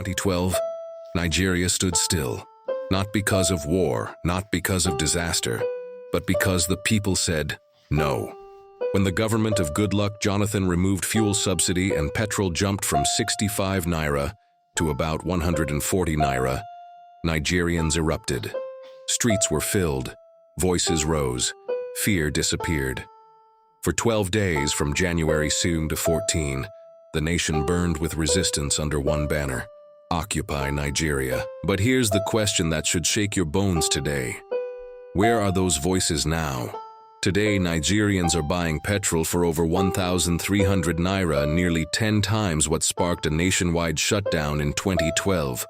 2012, Nigeria stood still, not because of war, not because of disaster, but because the people said no. When the government of Goodluck Jonathan removed fuel subsidy and petrol jumped from 65 naira to about 140 naira, Nigerians erupted. Streets were filled, voices rose, fear disappeared. For 12 days, from January soon to 14, the nation burned with resistance under one banner: Occupy Nigeria. But here's the question that should shake your bones today. Where are those voices now? Today, Nigerians are buying petrol for over 1,300 naira, nearly 10 times what sparked a nationwide shutdown in 2012.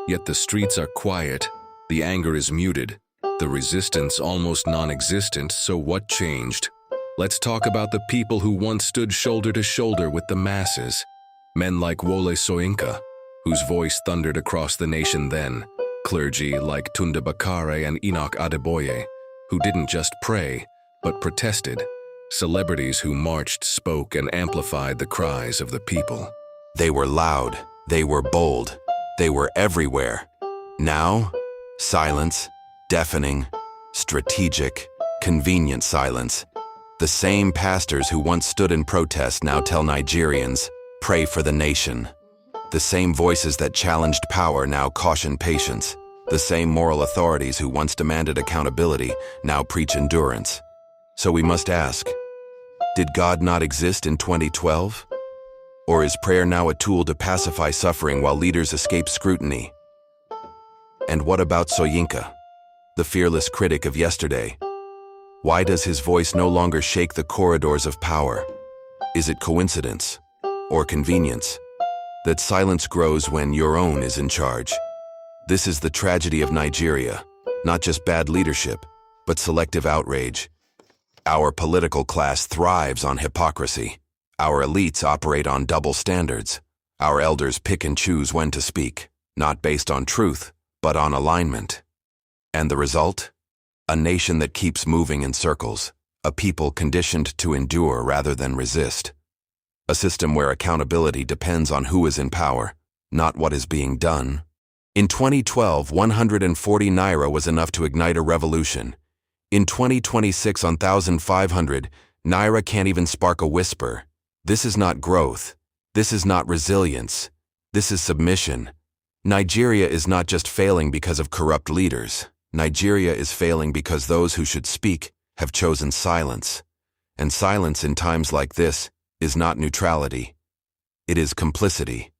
Yet the streets are quiet, the anger is muted, the resistance almost non-existent. So what changed? Let's talk about the people who once stood shoulder to shoulder with the masses. Men like Wole Soyinka, whose voice thundered across the nation then. Clergy like Tunde Bakare and Adeboye, who didn't just pray, but protested. Celebrities who marched, spoke, and amplified the cries of the people. They were loud, they were bold, they were everywhere. Now, silence, deafening, strategic, convenient silence. The same pastors who once stood in protest now tell Nigerians, pray for the nation. The same voices that challenged power now caution patience. The same moral authorities who once demanded accountability now preach endurance. So we must ask, did God not exist in 2012? Or is prayer now a tool to pacify suffering while leaders escape scrutiny? And what about Soyinka, the fearless critic of yesterday? Why does his voice no longer shake the corridors of power? Is it coincidence or convenience that silence grows when your own is in charge? This is the tragedy of Nigeria, not just bad leadership, but selective outrage. Our political class thrives on hypocrisy. Our elites operate on double standards. Our elders pick and choose when to speak, not based on truth, but on alignment. And the result? A nation that keeps moving in circles, a people conditioned to endure rather than resist. A system where accountability depends on who is in power, not what is being done. In 2012, 140 naira was enough to ignite a revolution. In 2026, on 1,500, naira can't even spark a whisper. This is not growth. This is not resilience. This is submission. Nigeria is not just failing because of corrupt leaders. Nigeria is failing because those who should speak have chosen silence. And silence in times like this is not neutrality. It is complicity.